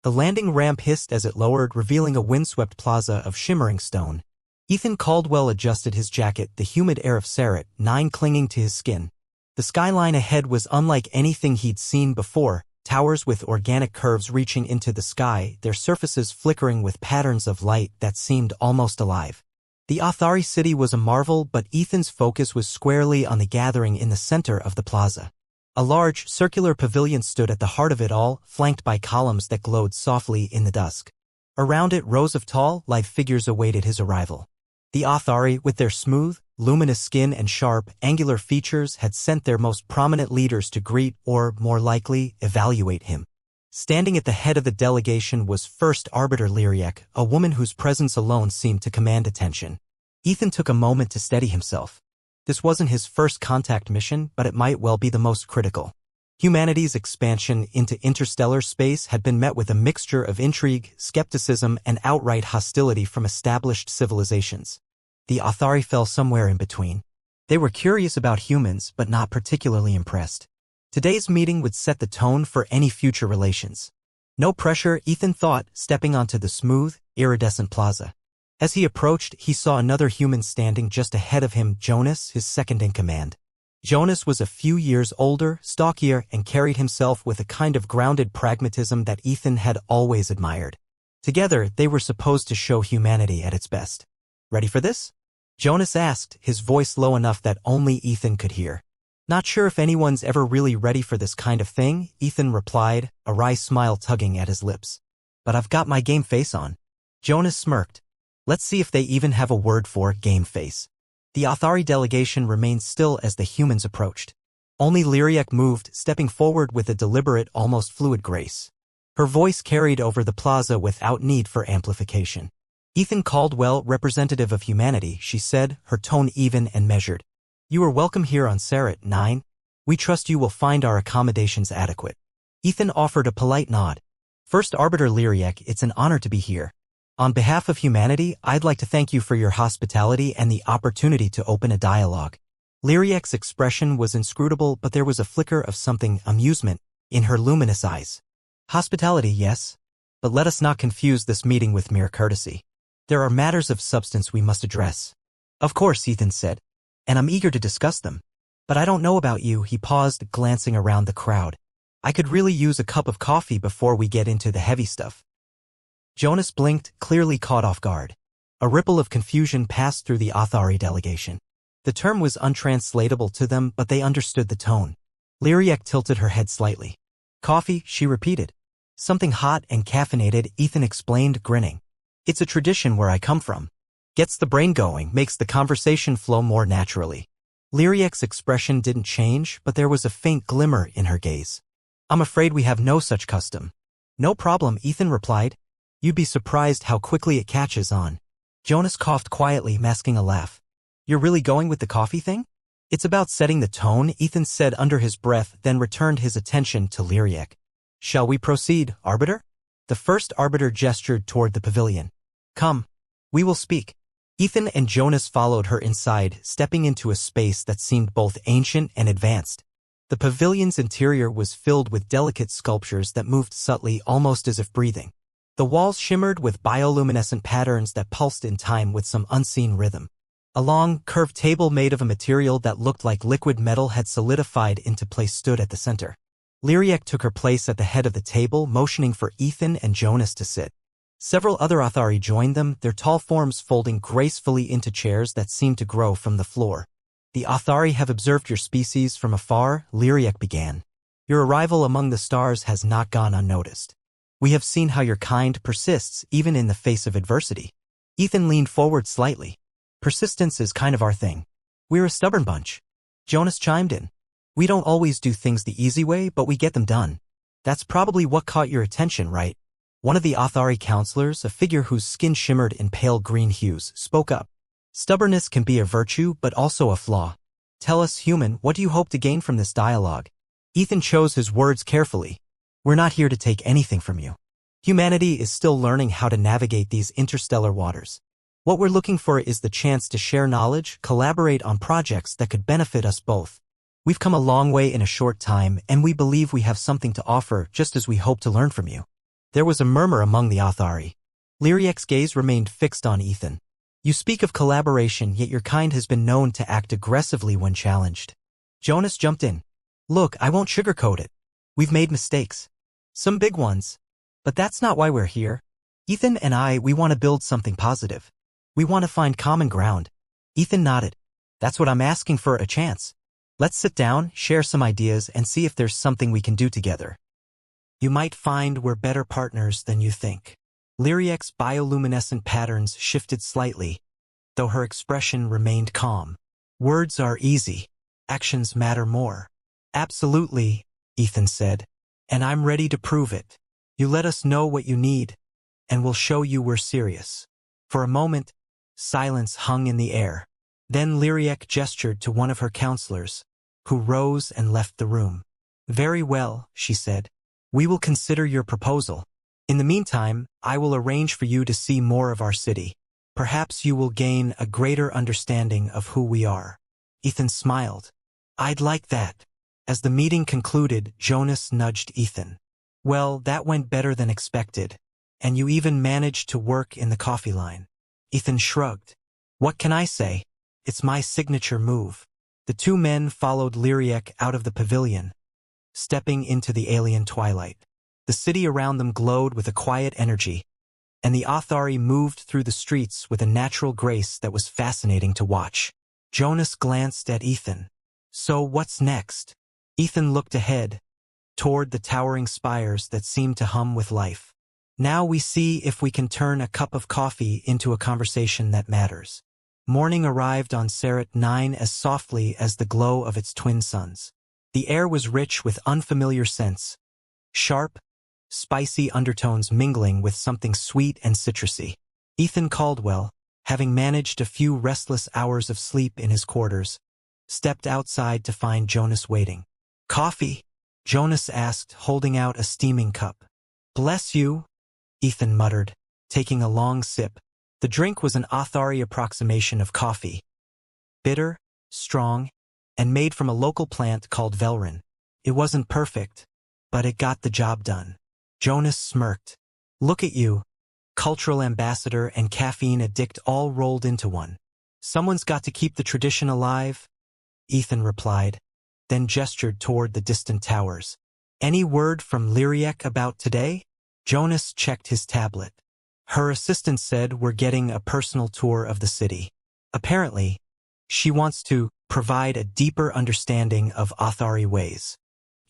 The landing ramp hissed as it lowered, revealing a windswept plaza of shimmering stone. Ethan Caldwell adjusted his jacket, the humid air of Sci-Fi 9 clinging to his skin. The skyline ahead was unlike anything he'd seen before, towers with organic curves reaching into the sky, their surfaces flickering with patterns of light that seemed almost alive. The Athari city was a marvel, but Ethan's focus was squarely on the gathering in the center of the plaza. A large, circular pavilion stood at the heart of it all, flanked by columns that glowed softly in the dusk. Around it, rows of tall, lithe figures awaited his arrival. The Athari, with their smooth, luminous skin and sharp, angular features, had sent their most prominent leaders to greet, or, more likely, evaluate him. Standing at the head of the delegation was First Arbiter Lyriak, a woman whose presence alone seemed to command attention. Ethan took a moment to steady himself. This wasn't his first contact mission, but it might well be the most critical. Humanity's expansion into interstellar space had been met with a mixture of intrigue, skepticism, and outright hostility from established civilizations. The Athari fell somewhere in between. They were curious about humans, but not particularly impressed. Today's meeting would set the tone for any future relations. No pressure, Ethan thought, stepping onto the smooth, iridescent plaza. As he approached, he saw another human standing just ahead of him, Jonas, his second-in-command. Jonas was a few years older, stockier, and carried himself with a kind of grounded pragmatism that Ethan had always admired. Together, they were supposed to show humanity at its best. "Ready for this?" Jonas asked, his voice low enough that only Ethan could hear. "Not sure if anyone's ever really ready for this kind of thing," Ethan replied, a wry smile tugging at his lips. "But I've got my game face on." Jonas smirked. "Let's see if they even have a word for game face." The Athari delegation remained still as the humans approached. Only Lyriak moved, stepping forward with a deliberate, almost fluid grace. Her voice carried over the plaza without need for amplification. "Ethan Caldwell, representative of humanity," she said, her tone even and measured. "You are welcome here on Sci-Fi 9. We trust you will find our accommodations adequate." Ethan offered a polite nod. "First Arbiter Lyriak, it's an honor to be here. On behalf of humanity, I'd like to thank you for your hospitality and the opportunity to open a dialogue." Lyriak's expression was inscrutable, but there was a flicker of something, amusement, in her luminous eyes. "Hospitality, yes. But let us not confuse this meeting with mere courtesy. There are matters of substance we must address." "Of course," Ethan said. "And I'm eager to discuss them. But I don't know about you," he paused, glancing around the crowd. "I could really use a cup of coffee before we get into the heavy stuff." Jonas blinked, clearly caught off guard. A ripple of confusion passed through the Athari delegation. The term was untranslatable to them, but they understood the tone. Lyriak tilted her head slightly. "Coffee," she repeated. "Something hot and caffeinated," Ethan explained, grinning. "It's a tradition where I come from. Gets the brain going, makes the conversation flow more naturally." Lyriak's expression didn't change, but there was a faint glimmer in her gaze. "I'm afraid we have no such custom." "No problem," Ethan replied. "You'd be surprised how quickly it catches on." Jonas coughed quietly, masking a laugh. "You're really going with the coffee thing?" "It's about setting the tone," Ethan said under his breath, then returned his attention to Lyriak. "Shall we proceed, Arbiter?" The first Arbiter gestured toward the pavilion. "Come. We will speak." Ethan and Jonas followed her inside, stepping into a space that seemed both ancient and advanced. The pavilion's interior was filled with delicate sculptures that moved subtly, almost as if breathing. The walls shimmered with bioluminescent patterns that pulsed in time with some unseen rhythm. A long, curved table made of a material that looked like liquid metal had solidified into place stood at the center. Lyriak took her place at the head of the table, motioning for Ethan and Jonas to sit. Several other Athari joined them, their tall forms folding gracefully into chairs that seemed to grow from the floor. "The Athari have observed your species from afar," Lyriak began. "Your arrival among the stars has not gone unnoticed. We have seen how your kind persists even in the face of adversity." Ethan leaned forward slightly. "Persistence is kind of our thing. We're a stubborn bunch." Jonas chimed in. "We don't always do things the easy way, but we get them done. That's probably what caught your attention, right?" One of the Athari counselors, a figure whose skin shimmered in pale green hues, spoke up. "Stubbornness can be a virtue, but also a flaw. Tell us, human, what do you hope to gain from this dialogue?" Ethan chose his words carefully. "We're not here to take anything from you. Humanity is still learning how to navigate these interstellar waters. What we're looking for is the chance to share knowledge, collaborate on projects that could benefit us both. We've come a long way in a short time, and we believe we have something to offer just as we hope to learn from you." There was a murmur among the Athari. Lyriek's gaze remained fixed on Ethan. You speak of collaboration, yet your kind has been known to act aggressively when challenged. Jonas jumped in. Look, I won't sugarcoat it. We've made mistakes. Some big ones. But that's not why we're here. Ethan and we want to build something positive. We want to find common ground. Ethan nodded. That's what I'm asking for, a chance. Let's sit down, share some ideas, and see if there's something we can do together. You might find we're better partners than you think. Lyriek's bioluminescent patterns shifted slightly, though her expression remained calm. Words are easy. Actions matter more. Absolutely, Ethan said. And I'm ready to prove it. You let us know what you need, and we'll show you we're serious. For a moment, silence hung in the air. Then Lyriek gestured to one of her counselors, who rose and left the room. Very well, she said. We will consider your proposal. In the meantime, I will arrange for you to see more of our city. Perhaps you will gain a greater understanding of who we are. Ethan smiled. I'd like that. As the meeting concluded, Jonas nudged Ethan. Well, that went better than expected. And you even managed to work in the coffee line. Ethan shrugged. What can I say? It's my signature move. The two men followed Lyriek out of the pavilion, stepping into the alien twilight. The city around them glowed with a quiet energy, and the Athari moved through the streets with a natural grace that was fascinating to watch. Jonas glanced at Ethan. So what's next? Ethan looked ahead, toward the towering spires that seemed to hum with life. Now we see if we can turn a cup of coffee into a conversation that matters. Morning arrived on Sarat 9 as softly as the glow of its twin suns. The air was rich with unfamiliar scents, sharp, spicy undertones mingling with something sweet and citrusy. Ethan Caldwell, having managed a few restless hours of sleep in his quarters, stepped outside to find Jonas waiting. Coffee? Jonas asked, holding out a steaming cup. Bless you, Ethan muttered, taking a long sip. The drink was an Athari approximation of coffee. Bitter, strong, and made from a local plant called Velrin. It wasn't perfect, but it got the job done. Jonas smirked. Look at you, cultural ambassador and caffeine addict all rolled into one. Someone's got to keep the tradition alive, Ethan replied, then gestured toward the distant towers. Any word from Lyriek about today? Jonas checked his tablet. Her assistant said we're getting a personal tour of the city. Apparently, she wants to provide a deeper understanding of Athari ways.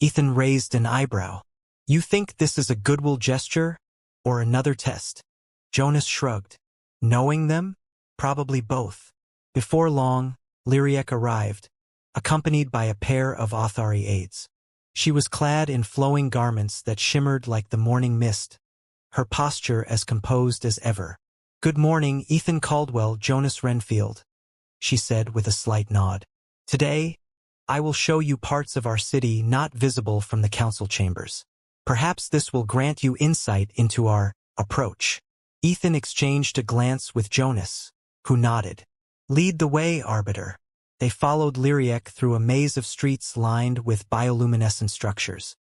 Ethan raised an eyebrow. You think this is a goodwill gesture, or another test? Jonas shrugged. Knowing them? Probably both. Before long, Lyriek arrived, accompanied by a pair of Athari aides. She was clad in flowing garments that shimmered like the morning mist, her posture as composed as ever. Good morning, Ethan Caldwell, Jonas Renfield, she said with a slight nod. Today, I will show you parts of our city not visible from the council chambers. Perhaps this will grant you insight into our approach. Ethan exchanged a glance with Jonas, who nodded. Lead the way, Arbiter. They followed Lyriek through a maze of streets lined with bioluminescent structures.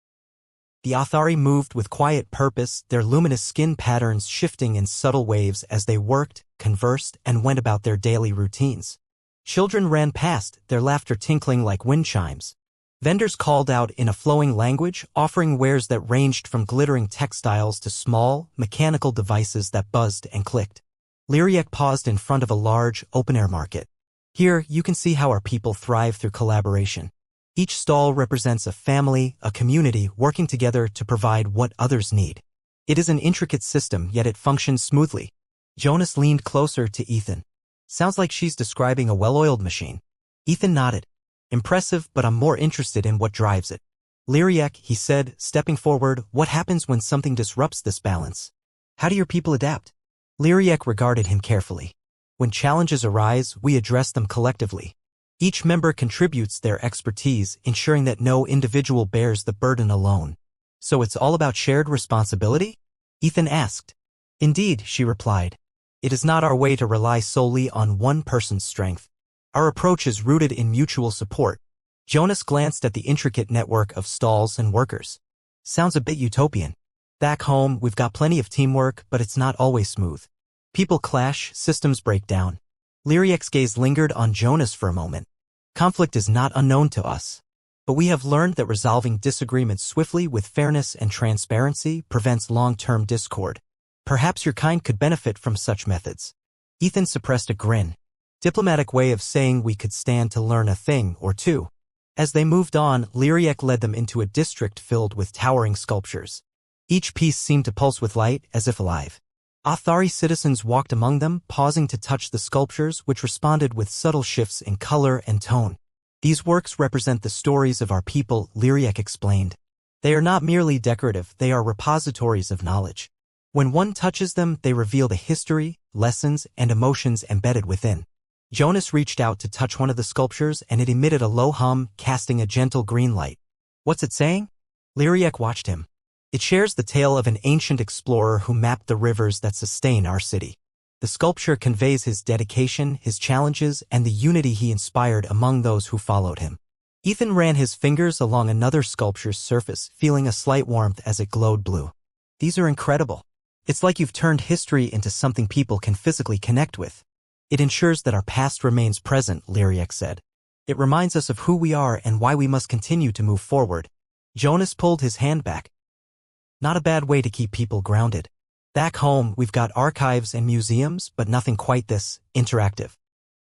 The Athari moved with quiet purpose, their luminous skin patterns shifting in subtle waves as they worked, conversed, and went about their daily routines. Children ran past, their laughter tinkling like wind chimes. Vendors called out in a flowing language, offering wares that ranged from glittering textiles to small, mechanical devices that buzzed and clicked. Lyriek paused in front of a large, open-air market. Here, you can see how our people thrive through collaboration. Each stall represents a family, a community working together to provide what others need. It is an intricate system, yet it functions smoothly. Jonas leaned closer to Ethan. Sounds like she's describing a well-oiled machine. Ethan nodded. Impressive, but I'm more interested in what drives it. Lyriek, he said, stepping forward, what happens when something disrupts this balance? How do your people adapt? Lyriek regarded him carefully. When challenges arise, we address them collectively. Each member contributes their expertise, ensuring that no individual bears the burden alone. So it's all about shared responsibility? Ethan asked. Indeed, she replied. It is not our way to rely solely on one person's strength. Our approach is rooted in mutual support. Jonas glanced at the intricate network of stalls and workers. Sounds a bit utopian. Back home, we've got plenty of teamwork, but it's not always smooth. People clash, systems break down. Lyriac's gaze lingered on Jonas for a moment. Conflict is not unknown to us. But we have learned that resolving disagreements swiftly with fairness and transparency prevents long-term discord. Perhaps your kind could benefit from such methods. Ethan suppressed a grin. Diplomatic way of saying we could stand to learn a thing or two. As they moved on, Lyriac led them into a district filled with towering sculptures. Each piece seemed to pulse with light, as if alive. Athari citizens walked among them, pausing to touch the sculptures, which responded with subtle shifts in color and tone. These works represent the stories of our people, Lyriac explained. They are not merely decorative, they are repositories of knowledge. When one touches them, they reveal the history, lessons, and emotions embedded within. Jonas reached out to touch one of the sculptures and it emitted a low hum, casting a gentle green light. What's it saying? Lyriac watched him. It shares the tale of an ancient explorer who mapped the rivers that sustain our city. The sculpture conveys his dedication, his challenges, and the unity he inspired among those who followed him. Ethan ran his fingers along another sculpture's surface, feeling a slight warmth as it glowed blue. These are incredible. It's like you've turned history into something people can physically connect with. It ensures that our past remains present, Lyriac said. It reminds us of who we are and why we must continue to move forward. Jonas pulled his hand back. Not a bad way to keep people grounded. Back home, we've got archives and museums, but nothing quite this interactive.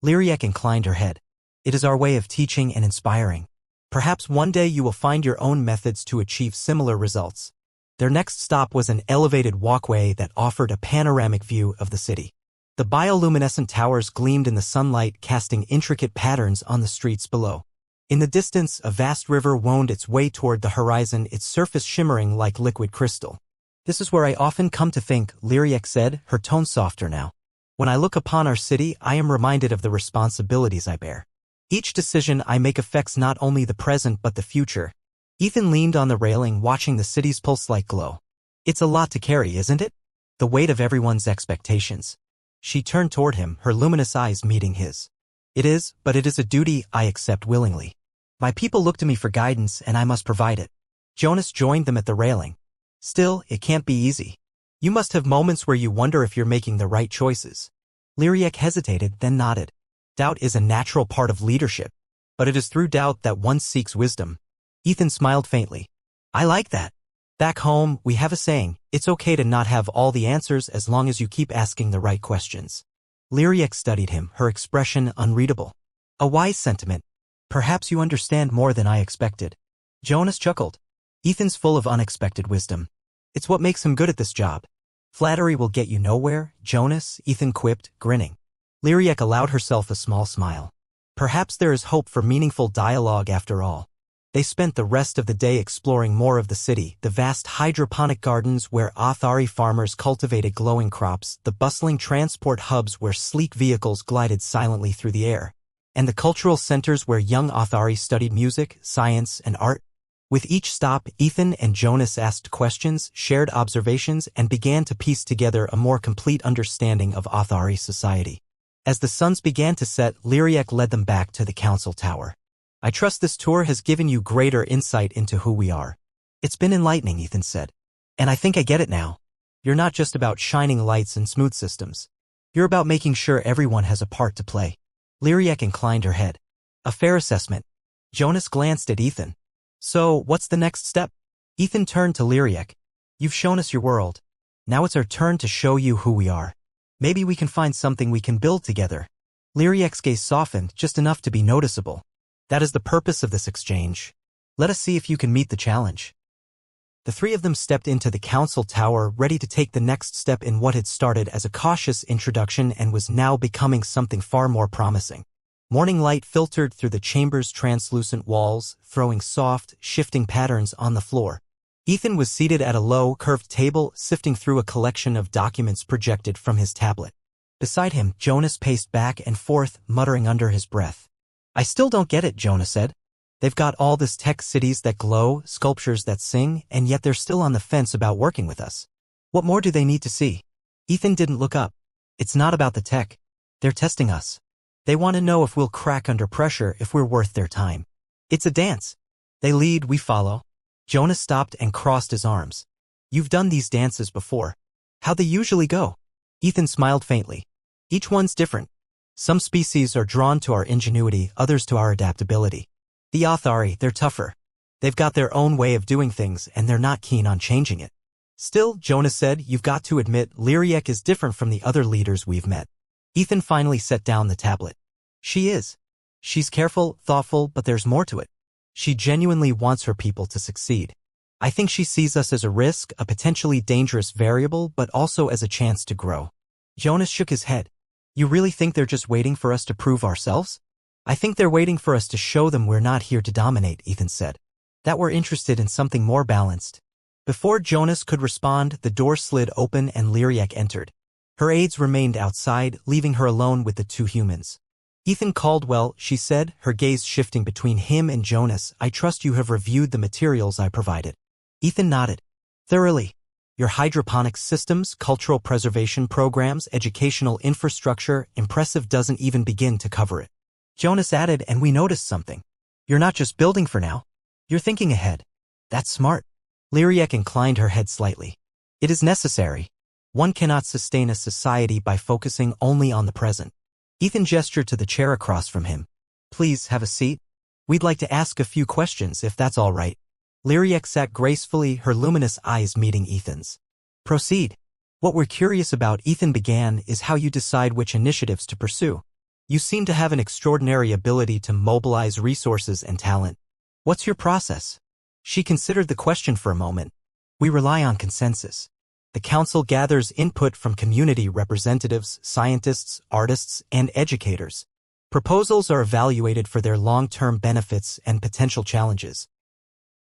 Lyriac inclined her head. It is our way of teaching and inspiring. Perhaps one day you will find your own methods to achieve similar results. Their next stop was an elevated walkway that offered a panoramic view of the city. The bioluminescent towers gleamed in the sunlight, casting intricate patterns on the streets below. In the distance, a vast river wound its way toward the horizon, its surface shimmering like liquid crystal. This is where I often come to think, Lyriac said, her tone softer now. When I look upon our city, I am reminded of the responsibilities I bear. Each decision I make affects not only the present but the future. Ethan leaned on the railing, watching the city's pulse-like glow. It's a lot to carry, isn't it? The weight of everyone's expectations. She turned toward him, her luminous eyes meeting his. It is, but it is a duty I accept willingly. My people look to me for guidance and I must provide it. Jonas joined them at the railing. Still, it can't be easy. You must have moments where you wonder if you're making the right choices. Lyriac hesitated, then nodded. Doubt is a natural part of leadership. But it is through doubt that one seeks wisdom. Ethan smiled faintly. I like that. Back home, we have a saying, it's okay to not have all the answers as long as you keep asking the right questions. Lyriac studied him, her expression unreadable. A wise sentiment. Perhaps you understand more than I expected. Jonas chuckled. Ethan's full of unexpected wisdom. It's what makes him good at this job. Flattery will get you nowhere, Jonas, Ethan quipped, grinning. Lyriac allowed herself a small smile. Perhaps there is hope for meaningful dialogue after all. They spent the rest of the day exploring more of the city, the vast hydroponic gardens where Athari farmers cultivated glowing crops, the bustling transport hubs where sleek vehicles glided silently through the air, and the cultural centers where young Athari studied music, science, and art. With each stop, Ethan and Jonas asked questions, shared observations, and began to piece together a more complete understanding of Athari society. As the suns began to set, Lyriac led them back to the council tower. I trust this tour has given you greater insight into who we are. It's been enlightening, Ethan said. And I think I get it now. You're not just about shining lights and smooth systems. You're about making sure everyone has a part to play. Lyriac inclined her head. A fair assessment. Jonas glanced at Ethan. So, what's the next step? Ethan turned to Lyriac. You've shown us your world. Now it's our turn to show you who we are. Maybe we can find something we can build together. Lyriac's gaze softened just enough to be noticeable. That is the purpose of this exchange. Let us see if you can meet the challenge. The three of them stepped into the council tower, ready to take the next step in what had started as a cautious introduction and was now becoming something far more promising. Morning light filtered through the chamber's translucent walls, throwing soft, shifting patterns on the floor. Ethan was seated at a low, curved table, sifting through a collection of documents projected from his tablet. Beside him, Jonas paced back and forth, muttering under his breath. I still don't get it, Jonas said. They've got all this tech, cities that glow, sculptures that sing, and yet they're still on the fence about working with us. What more do they need to see? Ethan didn't look up. It's not about the tech. They're testing us. They want to know if we'll crack under pressure, if we're worth their time. It's a dance. They lead, we follow. Jonas stopped and crossed his arms. You've done these dances before. How'd they usually go? Ethan smiled faintly. Each one's different. Some species are drawn to our ingenuity, others to our adaptability. The Athari, they're tougher. They've got their own way of doing things and they're not keen on changing it. Still, Jonas said, you've got to admit Lyriek is different from the other leaders we've met. Ethan finally set down the tablet. She is. She's careful, thoughtful, but there's more to it. She genuinely wants her people to succeed. I think she sees us as a risk, a potentially dangerous variable, but also as a chance to grow. Jonas shook his head. You really think they're just waiting for us to prove ourselves? I think they're waiting for us to show them we're not here to dominate, Ethan said. That we're interested in something more balanced. Before Jonas could respond, the door slid open and Lyriek entered. Her aides remained outside, leaving her alone with the two humans. Ethan Caldwell, she said, her gaze shifting between him and Jonas, I trust you have reviewed the materials I provided. Ethan nodded. Thoroughly. Your hydroponics systems, cultural preservation programs, educational infrastructure, impressive doesn't even begin to cover it. Jonas added, and we noticed something. You're not just building for now. You're thinking ahead. That's smart. Lyriek inclined her head slightly. It is necessary. One cannot sustain a society by focusing only on the present. Ethan gestured to the chair across from him. Please have a seat. We'd like to ask a few questions if that's all right. Lyriek sat gracefully, her luminous eyes meeting Ethan's. Proceed. What we're curious about, Ethan began, is how you decide which initiatives to pursue. You seem to have an extraordinary ability to mobilize resources and talent. What's your process? She considered the question for a moment. We rely on consensus. The council gathers input from community representatives, scientists, artists, and educators. Proposals are evaluated for their long-term benefits and potential challenges.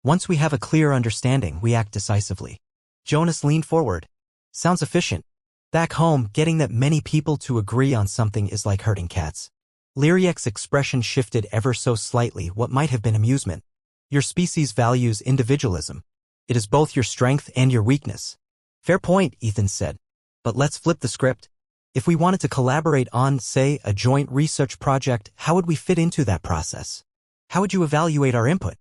Once we have a clear understanding, we act decisively. Jonas leaned forward. Sounds efficient. Back home, getting that many people to agree on something is like herding cats. Lyriek's expression shifted ever so slightly, what might have been amusement. Your species values individualism. It is both your strength and your weakness. Fair point, Ethan said. But let's flip the script. If we wanted to collaborate on, say, a joint research project, how would we fit into that process? How would you evaluate our input?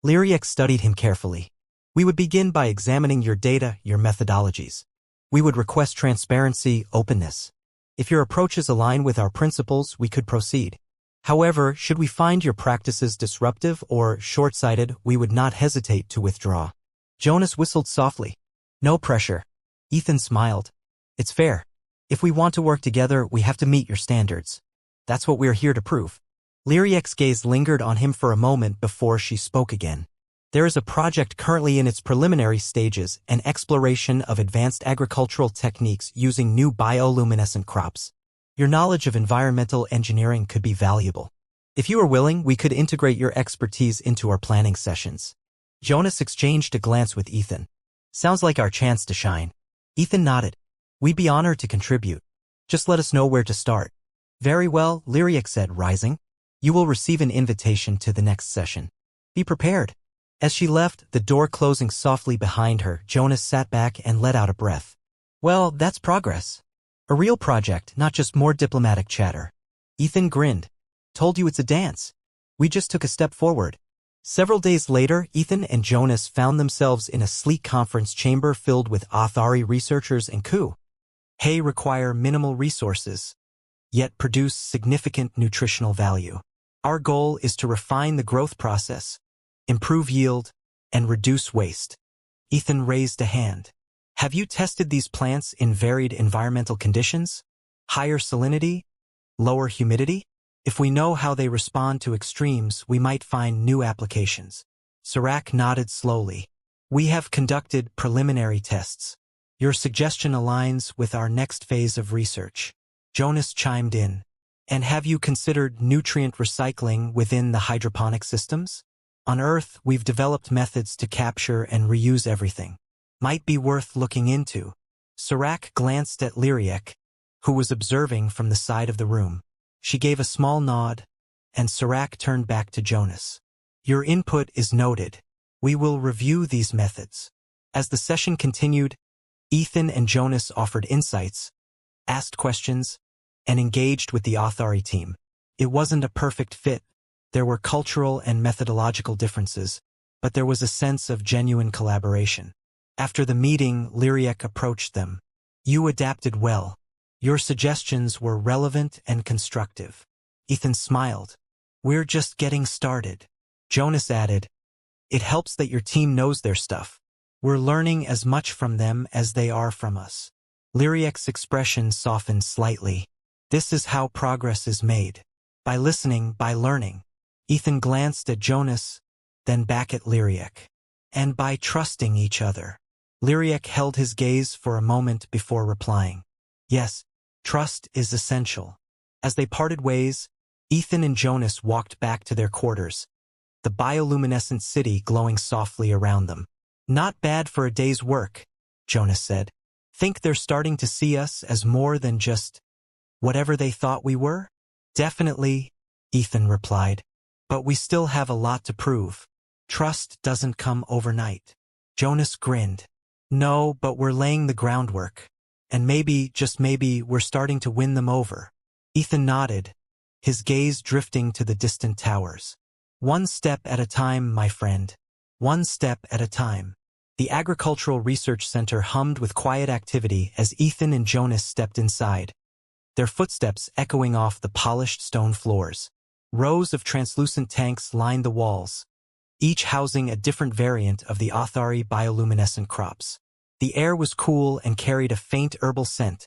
Lyriek studied him carefully. We would begin by examining your data, your methodologies. We would request transparency, openness. If your approaches align with our principles, we could proceed. However, should we find your practices disruptive or short-sighted, we would not hesitate to withdraw. Jonas whistled softly. No pressure. Ethan smiled. It's fair. If we want to work together, we have to meet your standards. That's what we're here to prove. Lyriek's gaze lingered on him for a moment before she spoke again. There is a project currently in its preliminary stages, an exploration of advanced agricultural techniques using new bioluminescent crops. Your knowledge of environmental engineering could be valuable. If you are willing, we could integrate your expertise into our planning sessions. Jonas exchanged a glance with Ethan. Sounds like our chance to shine. Ethan nodded. We'd be honored to contribute. Just let us know where to start. Very well, Lyriek said, rising. You will receive an invitation to the next session. Be prepared. As she left, the door closing softly behind her, Jonas sat back and let out a breath. Well, that's progress. A real project, not just more diplomatic chatter. Ethan grinned. Told you it's a dance. We just took a step forward. Several days later, Ethan and Jonas found themselves in a sleek conference chamber filled with Athari researchers and Ku. Hay require minimal resources, yet produce significant nutritional value. Our goal is to refine the growth process, improve yield, and reduce waste. Ethan raised a hand. Have you tested these plants in varied environmental conditions? Higher salinity? Lower humidity? If we know how they respond to extremes, we might find new applications. Sirac nodded slowly. We have conducted preliminary tests. Your suggestion aligns with our next phase of research. Jonas chimed in. And have you considered nutrient recycling within the hydroponic systems? On Earth, we've developed methods to capture and reuse everything. Might be worth looking into. Sirac glanced at Lyriek, who was observing from the side of the room. She gave a small nod, and Sirac turned back to Jonas. Your input is noted. We will review these methods. As the session continued, Ethan and Jonas offered insights, asked questions, and engaged with the Athari team. It wasn't a perfect fit. There were cultural and methodological differences, but there was a sense of genuine collaboration. After the meeting, Lyriek approached them. You adapted well. Your suggestions were relevant and constructive. Ethan smiled. We're just getting started. Jonas added, it helps that your team knows their stuff. We're learning as much from them as they are from us. Lyriek's expression softened slightly. This is how progress is made. By listening, by learning. Ethan glanced at Jonas, then back at Lyriek. And by trusting each other. Lyriek held his gaze for a moment before replying. Yes, trust is essential. As they parted ways, Ethan and Jonas walked back to their quarters, the bioluminescent city glowing softly around them. Not bad for a day's work, Jonas said. Think they're starting to see us as more than just whatever they thought we were? Definitely, Ethan replied. But we still have a lot to prove. Trust doesn't come overnight. Jonas grinned. No, but we're laying the groundwork. And maybe, just maybe, we're starting to win them over. Ethan nodded, his gaze drifting to the distant towers. One step at a time, my friend. One step at a time. The Agricultural Research Center hummed with quiet activity as Ethan and Jonas stepped inside, their footsteps echoing off the polished stone floors. Rows of translucent tanks lined the walls, each housing a different variant of the Athari bioluminescent crops. The air was cool and carried a faint herbal scent,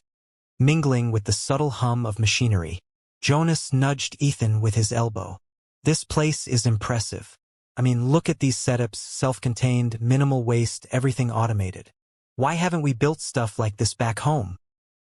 mingling with the subtle hum of machinery. Jonas nudged Ethan with his elbow. This place is impressive. I mean, look at these setups, self-contained, minimal waste, everything automated. Why haven't we built stuff like this back home?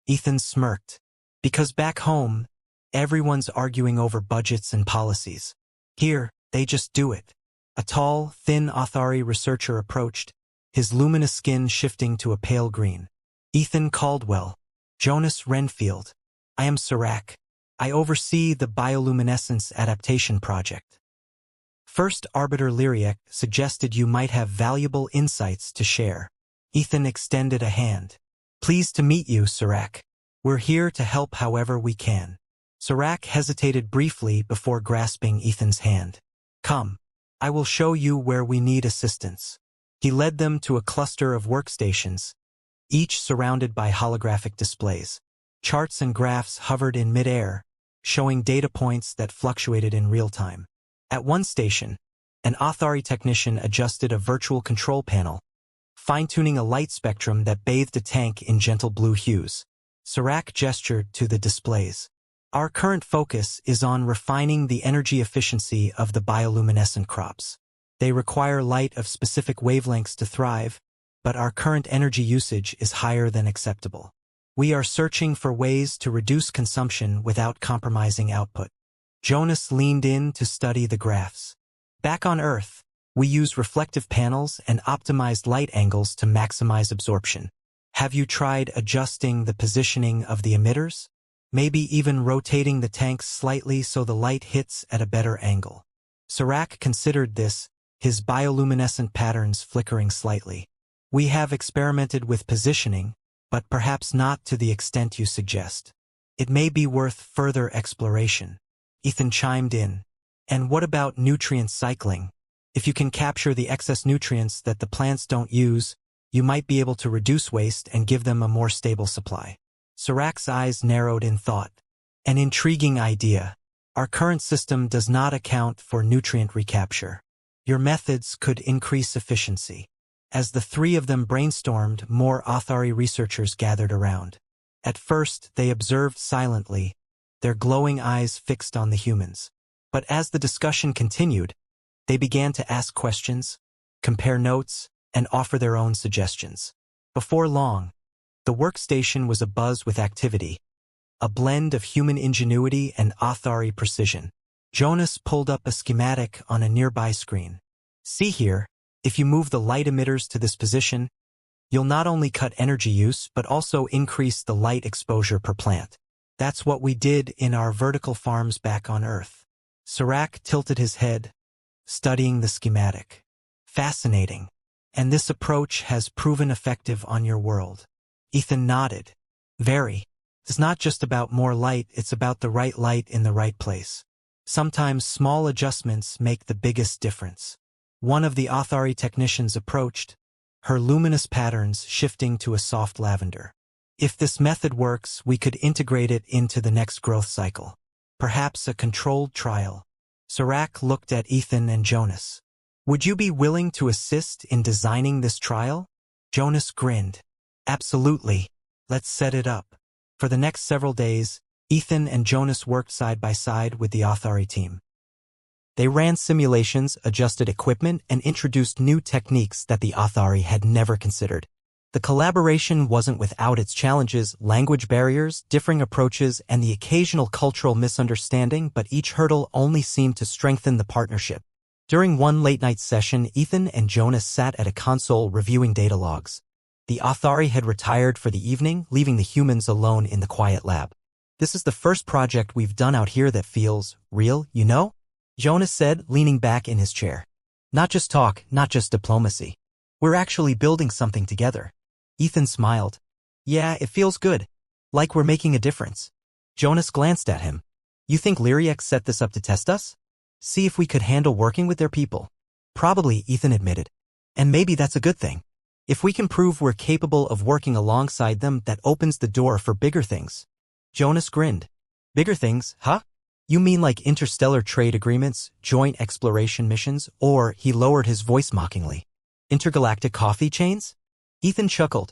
Ethan smirked. Because back home, everyone's arguing over budgets and policies. Here, they just do it. A tall, thin Athari researcher approached, his luminous skin shifting to a pale green. Ethan Caldwell. Jonas Renfield. I am Sirac. I oversee the bioluminescence adaptation project. First Arbiter Lyriek suggested you might have valuable insights to share. Ethan extended a hand. Pleased to meet you, Sirac. We're here to help however we can. Sirac hesitated briefly before grasping Ethan's hand. Come. I will show you where we need assistance. He led them to a cluster of workstations, each surrounded by holographic displays. Charts and graphs hovered in midair, showing data points that fluctuated in real time. At one station, an Athari technician adjusted a virtual control panel, fine-tuning a light spectrum that bathed a tank in gentle blue hues. Sirac gestured to the displays. Our current focus is on refining the energy efficiency of the bioluminescent crops. They require light of specific wavelengths to thrive, but our current energy usage is higher than acceptable. We are searching for ways to reduce consumption without compromising output. Jonas leaned in to study the graphs. Back on Earth, we use reflective panels and optimized light angles to maximize absorption. Have you tried adjusting the positioning of the emitters? Maybe even rotating the tanks slightly so the light hits at a better angle. Sirac considered this, his bioluminescent patterns flickering slightly. We have experimented with positioning, but perhaps not to the extent you suggest. It may be worth further exploration. Ethan chimed in. And what about nutrient cycling? If you can capture the excess nutrients that the plants don't use, you might be able to reduce waste and give them a more stable supply. Sirac's eyes narrowed in thought. An intriguing idea. Our current system does not account for nutrient recapture. Your methods could increase efficiency. As the three of them brainstormed, more Athari researchers gathered around. At first, they observed silently, their glowing eyes fixed on the humans. But as the discussion continued, they began to ask questions, compare notes, and offer their own suggestions. Before long, the workstation was abuzz with activity, a blend of human ingenuity and Athari precision. Jonas pulled up a schematic on a nearby screen. See here, if you move the light emitters to this position, you'll not only cut energy use but also increase the light exposure per plant. That's what we did in our vertical farms back on Earth. Sirac tilted his head, studying the schematic. Fascinating. And this approach has proven effective on your world. Ethan nodded. Very. It's not just about more light, it's about the right light in the right place. Sometimes small adjustments make the biggest difference. One of the Athari technicians approached, her luminous patterns shifting to a soft lavender. If this method works, we could integrate it into the next growth cycle. Perhaps a controlled trial. Serac looked at Ethan and Jonas. Would you be willing to assist in designing this trial? Jonas grinned. Absolutely. Let's set it up. For the next several days, Ethan and Jonas worked side by side with the Authari team. They ran simulations, adjusted equipment, and introduced new techniques that the Authari had never considered. The collaboration wasn't without its challenges, language barriers, differing approaches, and the occasional cultural misunderstanding, but each hurdle only seemed to strengthen the partnership. During one late-night session, Ethan and Jonas sat at a console reviewing data logs. The Authari had retired for the evening, leaving the humans alone in the quiet lab. This is the first project we've done out here that feels real, you know? Jonas said, leaning back in his chair. Not just talk, not just diplomacy. We're actually building something together. Ethan smiled. Yeah, it feels good. Like we're making a difference. Jonas glanced at him. You think Lyriax set this up to test us? See if we could handle working with their people. Probably, Ethan admitted. And maybe that's a good thing. If we can prove we're capable of working alongside them, that opens the door for bigger things. Jonas grinned. Bigger things, huh? You mean like interstellar trade agreements, joint exploration missions, or, he lowered his voice mockingly, intergalactic coffee chains? Ethan chuckled.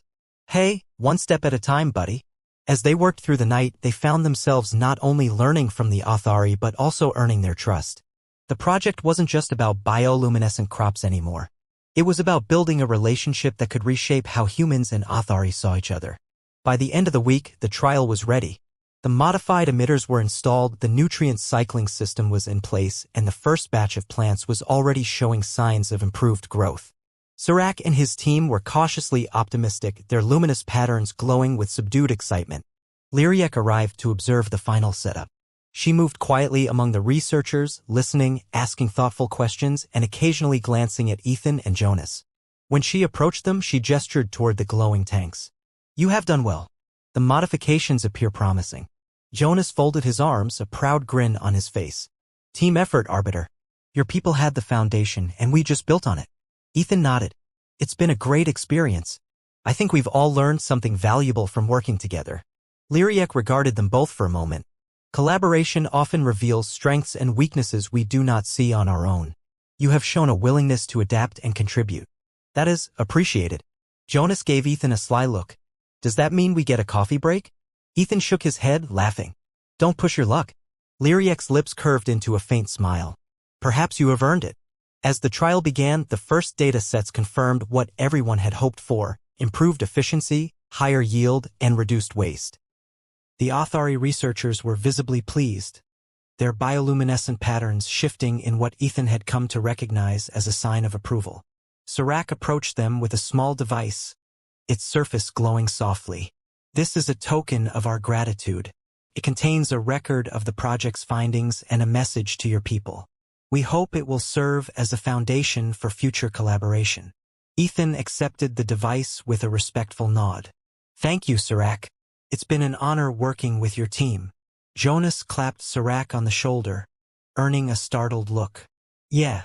Hey, one step at a time, buddy. As they worked through the night, they found themselves not only learning from the Authari but also earning their trust. The project wasn't just about bioluminescent crops anymore. It was about building a relationship that could reshape how humans and Authari saw each other. By the end of the week, the trial was ready. The modified emitters were installed, the nutrient cycling system was in place, and the first batch of plants was already showing signs of improved growth. Serac and his team were cautiously optimistic, their luminous patterns glowing with subdued excitement. Lyriac arrived to observe the final setup. She moved quietly among the researchers, listening, asking thoughtful questions, and occasionally glancing at Ethan and Jonas. When she approached them, she gestured toward the glowing tanks. You have done well. The modifications appear promising. Jonas folded his arms, a proud grin on his face. Team effort, Arbiter. Your people had the foundation, and we just built on it. Ethan nodded. It's been a great experience. I think we've all learned something valuable from working together. Lyriac regarded them both for a moment. Collaboration often reveals strengths and weaknesses we do not see on our own. You have shown a willingness to adapt and contribute. That is appreciated. Jonas gave Ethan a sly look. Does that mean we get a coffee break? Ethan shook his head, laughing. Don't push your luck. Lyriac's lips curved into a faint smile. Perhaps you have earned it. As the trial began, the first data sets confirmed what everyone had hoped for: improved efficiency, higher yield, and reduced waste. The Authari researchers were visibly pleased, their bioluminescent patterns shifting in what Ethan had come to recognize as a sign of approval. Serac approached them with a small device, its surface glowing softly. This is a token of our gratitude. It contains a record of the project's findings and a message to your people. We hope it will serve as a foundation for future collaboration. Ethan accepted the device with a respectful nod. Thank you, Serac. It's been an honor working with your team. Jonas clapped Serac on the shoulder, earning a startled look. Yeah.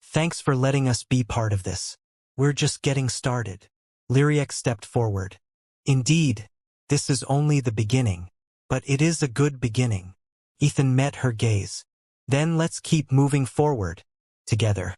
Thanks for letting us be part of this. We're just getting started. Lyriac stepped forward. Indeed, this is only the beginning. But it is a good beginning. Ethan met her gaze. Then let's keep moving forward. Together.